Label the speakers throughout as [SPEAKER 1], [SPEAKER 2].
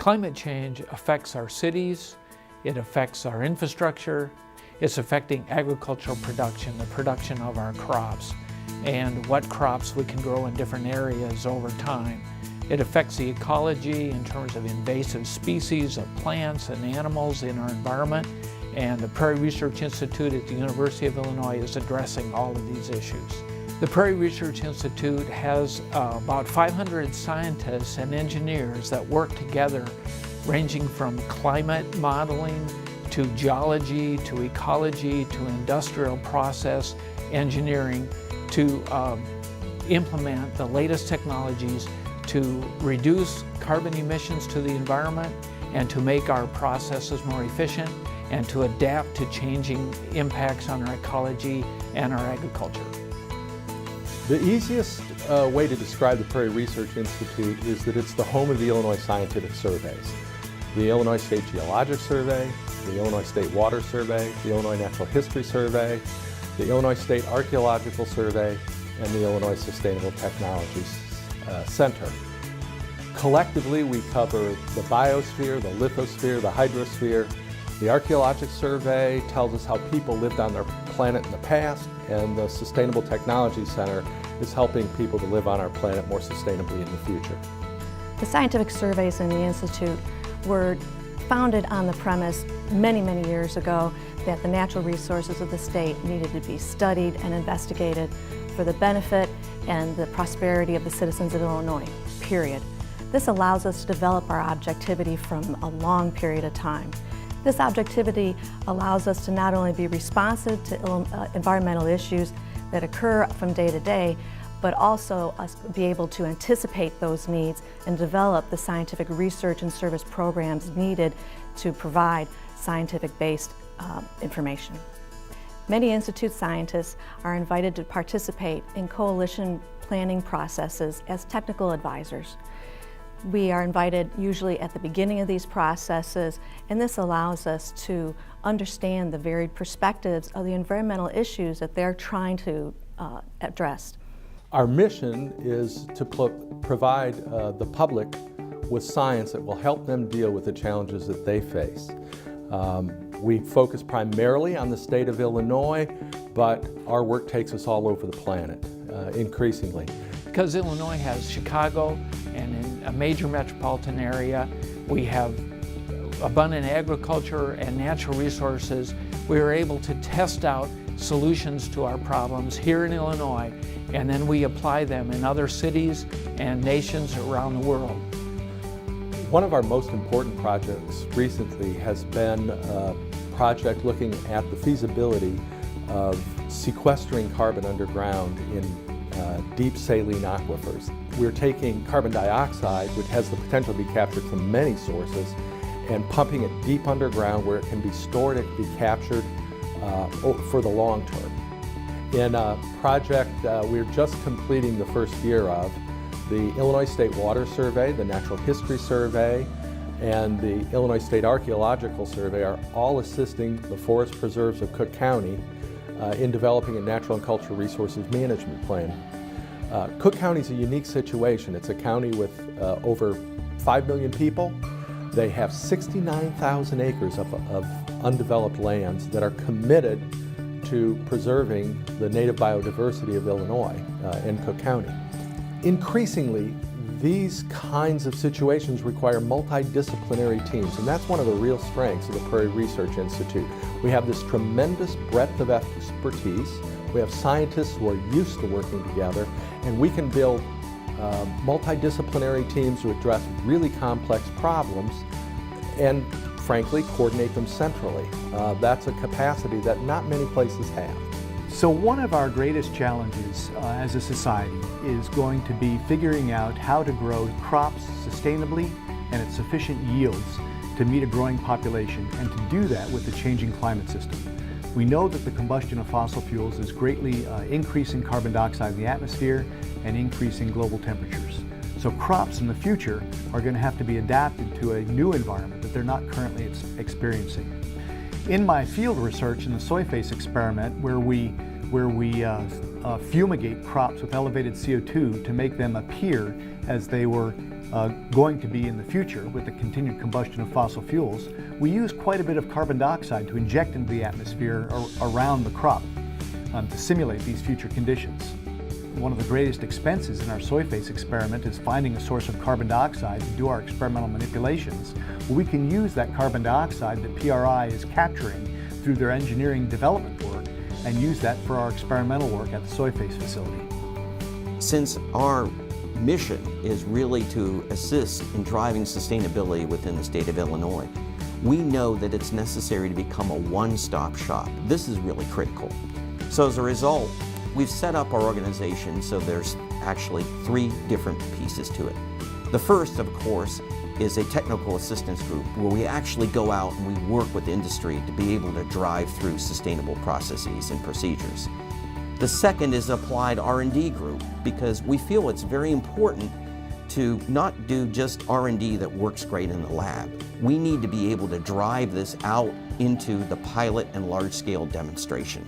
[SPEAKER 1] Climate change affects our cities, it affects our infrastructure, it's affecting agricultural production, the production of our crops, and what crops we can grow in different areas over time. It affects the ecology in terms of invasive species of plants and animals in our environment, and the Prairie Research Institute at the University of Illinois is addressing all of these issues. The Prairie Research Institute has about 500 scientists and engineers that work together, ranging from climate modeling to geology to ecology to industrial process engineering to implement the latest technologies to reduce carbon emissions to the environment and to make our processes more efficient and to adapt to changing impacts on our ecology and our agriculture.
[SPEAKER 2] The easiest way to describe the Prairie Research Institute is that it's the home of the Illinois Scientific Surveys. The Illinois State Geologic Survey, the Illinois State Water Survey, the Illinois Natural History Survey, the Illinois State Archaeological Survey, and the Illinois Sustainable Technologies Center. Collectively, we cover the biosphere, the lithosphere, the hydrosphere. The Archaeologic Survey tells us how people lived on their planet in the past, and the Sustainable Technology Center is helping people to live on our planet more sustainably in the future.
[SPEAKER 3] The scientific surveys in the Institute were founded on the premise many, many years ago that the natural resources of the state needed to be studied and investigated for the benefit and the prosperity of the citizens of Illinois, period. This allows us to develop our objectivity from a long period of time. This objectivity allows us to not only be responsive to environmental issues that occur from day to day, but also us be able to anticipate those needs and develop the scientific research and service programs needed to provide scientific-based information. Many Institute scientists are invited to participate in coalition planning processes as technical advisors. We are invited usually at the beginning of these processes, and this allows us to understand the varied perspectives of the environmental issues that they're trying to address.
[SPEAKER 2] Our mission is to provide the public with science that will help them deal with the challenges that they face. We focus primarily on the state of Illinois, but our work takes us all over the planet, increasingly.
[SPEAKER 1] Because Illinois has Chicago and in a major metropolitan area, we have abundant agriculture and natural resources, we are able to test out solutions to our problems here in Illinois, and then we apply them in other cities and nations around the world.
[SPEAKER 2] One of our most important projects recently has been a project looking at the feasibility of sequestering carbon underground in deep saline aquifers. We're taking carbon dioxide, which has the potential to be captured from many sources, and pumping it deep underground where it can be stored, it can be captured for the long term. In a project we're just completing the first year of, the Illinois State Water Survey, the Natural History Survey, and the Illinois State Archaeological Survey are all assisting the forest preserves of Cook County in developing a natural and cultural resources management plan. Cook County is a unique situation. It's a county with over 5 million people. They have 69,000 acres of undeveloped lands that are committed to preserving the native biodiversity of Illinois and Cook County. Increasingly, these kinds of situations require multidisciplinary teams, and that's one of the real strengths of the Prairie Research Institute. We have this tremendous breadth of expertise. We have scientists who are used to working together, and we can build multidisciplinary teams to address really complex problems and, frankly, coordinate them centrally. That's a capacity that not many places have.
[SPEAKER 4] So one of our greatest challenges as a society is going to be figuring out how to grow crops sustainably and at sufficient yields to meet a growing population, and to do that with the changing climate system. We know that the combustion of fossil fuels is greatly increasing carbon dioxide in the atmosphere and increasing global temperatures. So crops in the future are going to have to be adapted to a new environment that they're not currently experiencing. In my field research in the soy face experiment, where we fumigate crops with elevated CO2 to make them appear as they were going to be in the future with the continued combustion of fossil fuels, we use quite a bit of carbon dioxide to inject into the atmosphere around the crop to simulate these future conditions. One of the greatest expenses in our soy face experiment is finding a source of carbon dioxide to do our experimental manipulations. We can use that carbon dioxide that PRI is capturing through their engineering development work and use that for our experimental work at the soy face facility.
[SPEAKER 5] Since our mission is really to assist in driving sustainability within the state of Illinois, we know that it's necessary to become a one-stop shop. This is really critical. So as a result, we've set up our organization so there's actually 3 different pieces to it. The first, of course, is a technical assistance group where we actually go out and we work with industry to be able to drive through sustainable processes and procedures. The second is applied R&D group, because we feel it's very important to not do just R&D that works great in the lab. We need to be able to drive this out into the pilot and large-scale demonstration.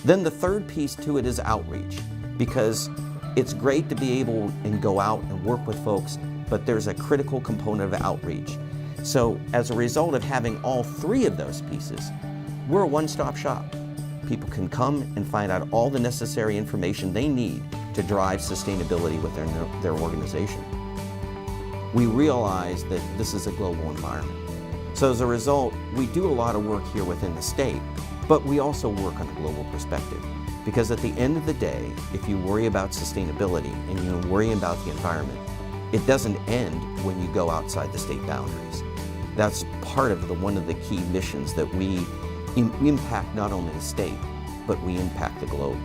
[SPEAKER 5] Then the third piece to it is outreach, because it's great to be able and go out and work with folks, but there's a critical component of outreach. So as a result of having all 3 of those pieces, we're a one-stop shop. People can come and find out all the necessary information they need to drive sustainability with their organization. We realize that this is a global environment. So as a result, we do a lot of work here within the state, but we also work on a global perspective. Because at the end of the day, if you worry about sustainability and you worry about the environment, it doesn't end when you go outside the state boundaries. That's part of one of the key missions that we impact not only the state, but we impact the globe.